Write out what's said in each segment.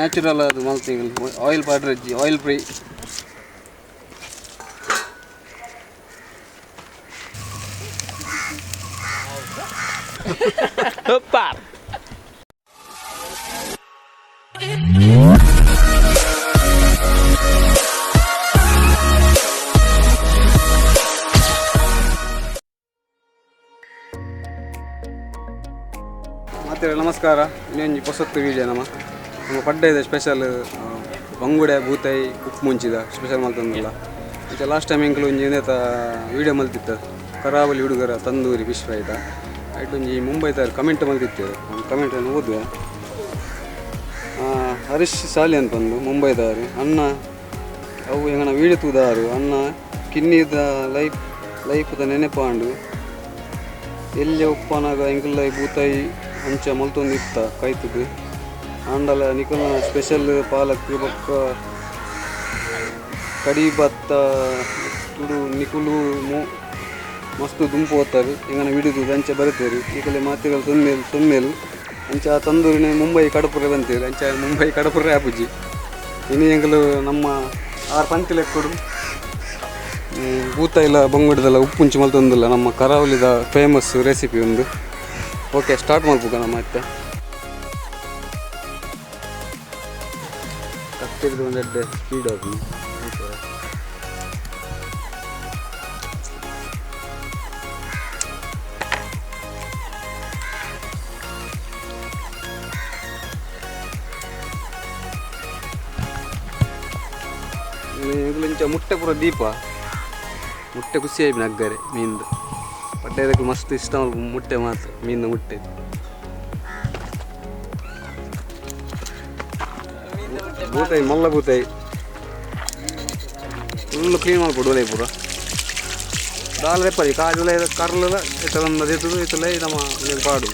Natural ಅದು ಮಲ್ತಿಂಗ್ oil ಪಾಡ್ರಜ್ಜಿ oil free. ಮತ್ತೆ ನಮಸ್ಕಾರ, ಇನ್ನೊಂದು ಹೊಸತ್ತು ವೀಡಿಯೋ ನಮ್ಮ ಪಡ್ಡೆದ ಸ್ಪೆಷಲ್ ಬಂಗುಡೆ ಬೂತಾಯಿ ಉಪ್ಪು ಮುಂಚಿದ ಸ್ಪೆಷಲ್ ಮಲ್ತಂದಿಲ್ಲ. ಮತ್ತು ಲಾಸ್ಟ್ ಟೈಮ್ ಎಂಕಲು ಒಂಜಿ ಏನೇತ ವೀಡಿಯೋ ಮಲ್ತಿತ್ತು ಕರಾವಳಿ ಹುಡುಗರ ತಂದೂರಿ ಫಿಶ್ ಫ್ರೈ ಆಯ್ತು. ಒಂಜಿ ಮುಂಬೈದ ಕಮೆಂಟ್ ಮಲ್ತಿತ್ತು, ಒಂದು ಕಮೆಂಟನ್ನು ಓದುವೆ. ಹರೀಶ್ ಸಾಲಿ ಅಂತಂದು ಮುಂಬೈದವರು ಅನ್ನ ಅವು ಹೆಂಗನ ವೀಡಿಯೋ ತೂದಾರು ಅನ್ನ ಕಿನ್ನಿದ ಲೈಫ್ದ ನೆನೆಪಾಂಡು ಎಲ್ಲಿ ಉಪ್ಪನಾಗ ಎಂಕಲ್ಲ ಬೂತಾಯಿ ಅಂಚ ಮಲ್ತೊಂದು ಇತ್ತ ಕಾಯ್ತದು ಆಂಡಲ ನಿಕಲ್ನ ಸ್ಪೆಷಲ್ ಪಾಲಕ್ ಬೊಕ್ಕ ಕಡಿ ಭತ್ತ ತುಡು ನಿಕುಲು ಮಸ್ತ್ ದುಂಪು ಓದ್ತಾರೆ ಹಿಂಗನ ಹಿಡಿದು ಅಂಚ ಬರುತ್ತೇರಿ ಈಗಲೇ ಮಾತಿಗಳು ತೊನ್ಮೇಲು ಅಂಚ ತಂದೂರಿನ ಮುಂಬೈ ಕಡಪುರ ಬಂತೇರಿ ಅಂಚ ಮುಂಬೈ ಕಡಪುರ ಆಪುಜಿ ಇನ್ನು ಎಂಗಲು ನಮ್ಮ ಆರು ಪಂತಿಲೆಕ್ಕ ಕೊಡು ಬೂತ ಇಲ್ಲ ಬಂಗುಡದಲ್ಲ ಉಪ್ಪುಂಚಿ ಮಲ್ತೊಂದಿಲ್ಲ ನಮ್ಮ ಕರಾವಳಿದ ಫೇಮಸ್ ರೆಸಿಪಿ ಒಂದು. ಓಕೆ, ಸ್ಟಾರ್ಟ್ ಮಾಡ್ಬೇಕು ನಮ್ಮ ಮತ್ತೆ ಕತ್ತಿರಿದು ಒಂದು ಎಡ್ಡೆ ಸ್ಪೀಡ್ ಆಗಿ ಇಂಚ ಮುಟ್ಟೆ ಪೂರ ದೀಪ ಮುಟ್ಟೆ ಖುಷಿ ಆಯ್ತು ನಗ್ಗರೆ ಮೀನ್ದು ಪಡ್ಡೆದಕ್ಕೆ ಮಸ್ತ್ ಇಷ್ಟ ಮುಟ್ಟೆ ಮಾತ್ರ ಮೀನು ಮುಟ್ಟೆ ಬೂತಾಯಿ ಮಲ್ಲ ಬೂತಾಯಿ ಫುಲ್ಲು ಕ್ಲೀನ್ ಮಾಡ್ಕೊಡು ಒಲೆ ಪೂರ ದಾಲ್ ರೆಪ್ಪರಿ ಕಾಜುಲ ಕರ್ಲದ ಇತ್ತಲೊಂದು ಎತ್ತದು ಇತ್ತಲೇ ನಮ್ಮ ಪಾಡು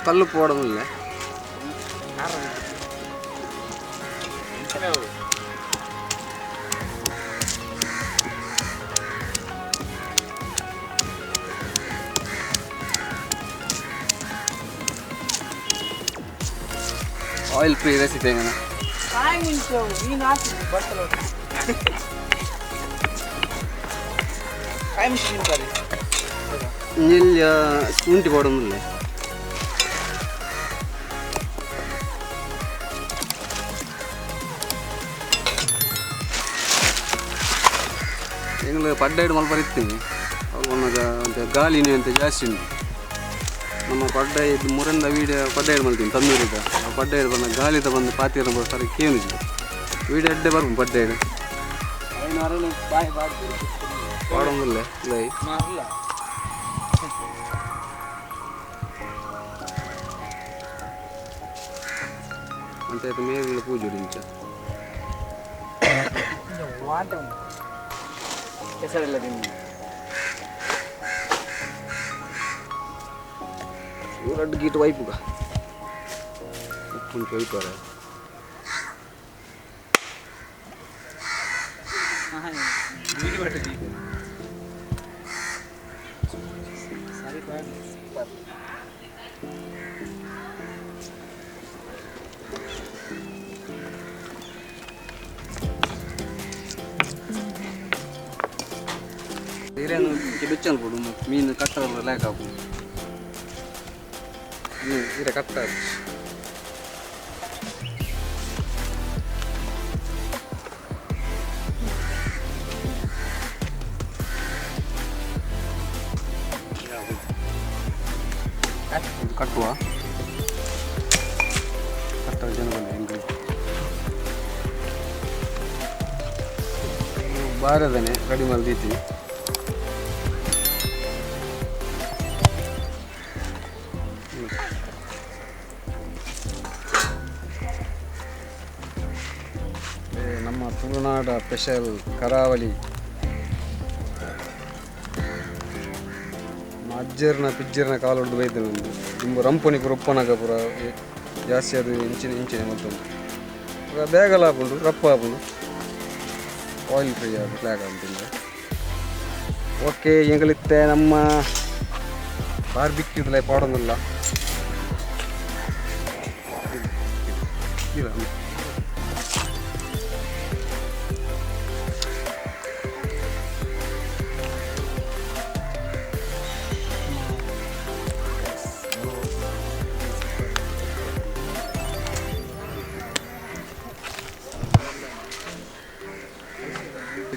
கல்லு போடணும் இல்லை ಆಯಿಲ್ ಫ್ರೀ ರೆಸಿಪಿ ಹೆಂಗನ ಇಲ್ಲಿ ಶುಂಠಿ போடணும்ல ಎಂಗ್ಲು ಪಡ್ಡೈಡು ಮಲ್ಪ ಬರಿತೀನಿ ಅವನಾಗ ಅಂತ ಗಾಳಿನಿ ಅಂತ ಜಾಸ್ತಿ ಉಂಟು ನಮ್ಮ ಪಡ್ಡೈದು ಮುರಂದ ವೀಡಿಯೋ ಪಡ್ಡೈಡು ಮಲ್ತೀನಿ ತಂದೂರಿದ ಆ ಪಡ್ಡೈಡು ಬಂದ ಗಾಳಿದ ಬಂದು ಪಾತಿರ ಸರಿ ಕೇಳಿದ್ರು ವೀಡಿಯೋ ಅಡ್ಡೆ ಬರ್ಬೋದು ಪಡ್ಡೈಡು ಪಾಡೋದಿಲ್ಲ ಲೈ ಅಂತ ಮೇರೆಲ್ಲ ಪೂಜೆ ಇಂಚ ಹೆಸರೆಲ್ಲ ತಿಂದು ರಡ್ಡು ಗೀಟು ವೈಪುಗ ಉಪ್ಪುಂಟು ವೈಪಾರೆ ನೀರೇನು ಬಿಚ್ಚಲ್ ಬಿಡು ಮೀನು ಕಟ್ಟಲ್ಲ ಲ್ಯಾಕ್ ಹಾಕು ನೀರೆ ಕಟ್ಟ ಕಟ್ಟುವ ಕಟ್ಟಲು ಜನ ಬಂದ ಹೆಂಗೆ ಬಾರದನೆ ರೆಡಿ ಮಾಡಿದ್ದೀವಿ. ನಮ್ಮ ತುಳುನಾಡ ಸ್ಪೆಷಲ್ ಕರಾವಳಿ ಅಜ್ಜರ್ನ ಪಿಜ್ಜರ್ನ ಕಾಲು ಹೊಡೆದು ಬೈದು ನಮ್ಮದು ತುಂಬ ರಂಪಣಿ ಪುರ ಉಪ್ಪನಾಗ ಪುರ ಜಾಸ್ತಿ ಅದು ಇಂಚಿನ ಮತ್ತೊಂದು ಬೇಗಲ್ಲ ಹಾಕೊಂಡು ರಪ್ಪ ಹಾಕೊಂಡು ಆಯಿಲ್ ಫ್ರೈ ಆಗಿ ಫ್ಲಾಗ್ ಅಂತಿಲ್ಲ. ಓಕೆ ಎಂಗಳಿತ್ತೆ ನಮ್ಮ ಬಾರ್ಬಿಕ್ಯೂದಲ್ಲ ಪಾಡೋದಿಲ್ಲ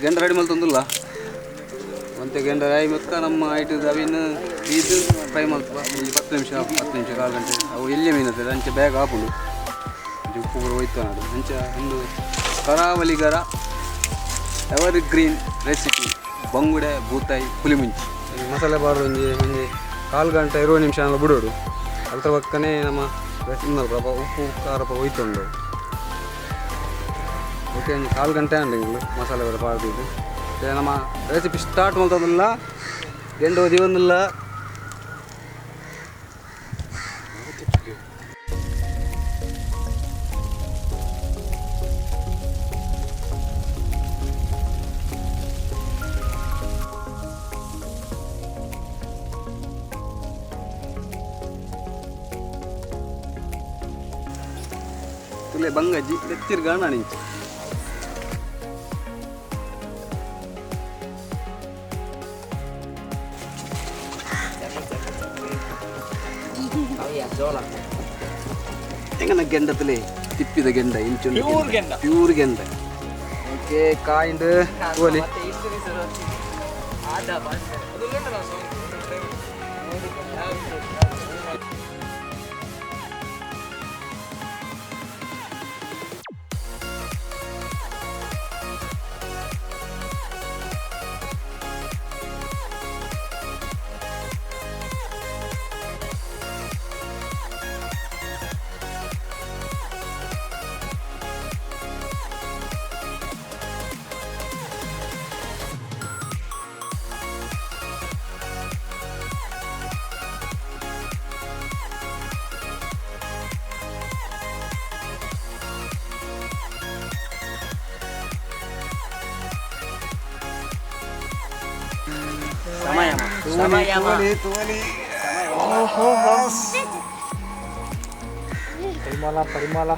ಗೆಂಡ ರೆಡಿ ಮಲ್ತಂದಿಲ್ಲ ಮತ್ತೆ ಗೆಂಡ ರಾಯಿ ಮತ್ಕ ನಮ್ಮ ಐಟದ ಅವಿನ ಇದು ಫ್ರೈ ಮಲ್ತವ ಒಂದು 10 ನಿಮಿಷ ಕಾಲು ಗಂಟೆ ಅವು ಎಲ್ಲಿ ಮೀನತ್ತದೆ ಅಂಚೆ ಬ್ಯಾಗ್ ಹಾಕೊಂಡು ಉಪ್ಪು ಕೂಡ ಹೋಯ್ತು ನಾನು ಅಂಚೆ ಒಂದು ಕರಾವಳಿಗರ ಎವರ್ ಗ್ರೀನ್ ರೆಸಿಪಿ ಬಂಗುಡೆ ಬೂತಾಯಿ ಪುಲಿಮುಂಚಿ ಮಸಾಲೆ ಬಾರು ಒಂದು ಕಾಲು ಗಂಟೆ 20 ನಿಮಿಷ ಎಲ್ಲ ಬಿಡೋರು ಅದ್ರ ಪಕ್ಕನೇ ನಮ್ಮ ತಿನ್ನಲ್ಲ ಉಪ್ಪು ಖಾರ ಹೋಯ್ತುಂಡು. ಓಕೆ ಒಂದು ಕಾಲು ಗಂಟೆ ಅಂಡಿಂಗ್ಲು ಮಸಾಲೆ ಬೇರೆ ಪಾಡ್ದಿದ್ದು ನಮ್ಮ ರೆಸಿಪಿ ಸ್ಟಾರ್ಟ್ ಮಾಡ್ತದಿಲ್ಲ ಗೆಂಡು ಓದಿವನ್ನಿಲ್ಲ. ತುಲೆ ಬಂಗಜ್ಜಿ ಎತ್ತಿರ್ಗಾಣ ನಿಂಚು ಹೆಂಗನ ಗೆಂಡದಲ್ಲಿ ತಿಪ್ಪಿದ ಗೆಂಡ ಇಂಚುಂಡು ಪ್ಯೂರ್ ಗೆಂಡ. ಓಕೆ ಕಾಯಿಂಡ್ ಕೋಲಿ ಪರಿಮಳ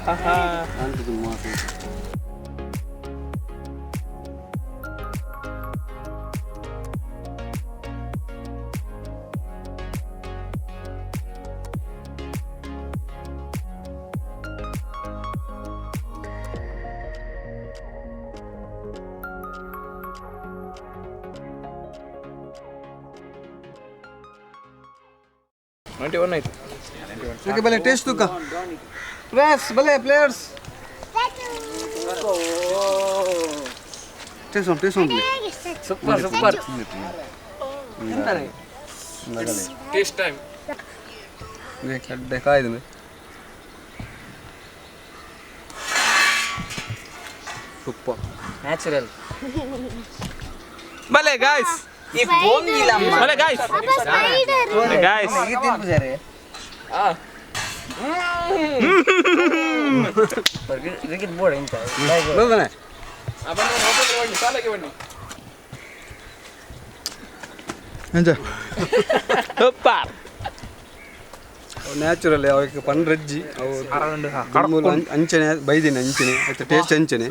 ಆಯ್ತು. ಓಕೆ ಬಲೆ ಟೇಸ್ಟ್ ತುಕ ಪ್ಲೇಸ್ ಬಲೆ ಪ್ಲೇಯರ್ಸ್ ಟೇಸ್ಟ್ ಆನ್ ಸೂಪರ್ ಟೇಸ್ಟ್ ಟೈಮ್ ಕಾಯ್ದು ಸೂಪರ್ ನ್ಯಾಚುರಲ್ ಬಲೆ ಗಾಯ್ಸ್ ಬಲೆ ಗಾಯ್ಸ್ ಕ್ರಿಕೆಟ್ ಬೋರ್ಡ್ ಇಂತ ನ್ಯಾಚುರಲ್ ಅವಕ್ಕೆ ಪಂಡ್ರಜ್ಜಿ ಅವು ಅಂಚನೆ ಬೈದಿನ ಅಂಚನೆ ಆಯ್ತು ಟೇಸ್ಟ್ ಅಂಚನೆ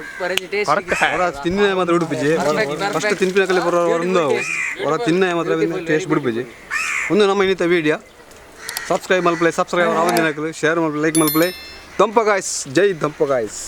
ತಿನ್ನ ಮಾತ್ರ ಉಡುಪಿಜಿ ಫಸ್ಟ್ ತಿನ್ಪಿನಕಲ್ಲಿ ಬರೋ ಒಂದು ಹೊರ ತಿನ್ನ ಮಾತ್ರ ಟೇಸ್ಟ್ ಬಿಡುಪಿಜಿ ಒಂದು ನಮ್ಮ ಇನ್ನಿತ ವೀಡಿಯೋ ಸಬ್ಸ್ಕ್ರೈಬ್ ಮಲ್ಪ್ಲೆ ಸಬ್ಸ್ಕ್ರೈಬ್ ಆವಂದಿನಕಲು ಶೇರ್ ಮಲ್ಪ್ಲೆ ಲೈಕ್ ಮಲ್ಪ್ಲೆ ದಂಪ ಗಾಯ್ಸ್ ಜೈ ದಂಪ ಗಾಯ್ಸ್.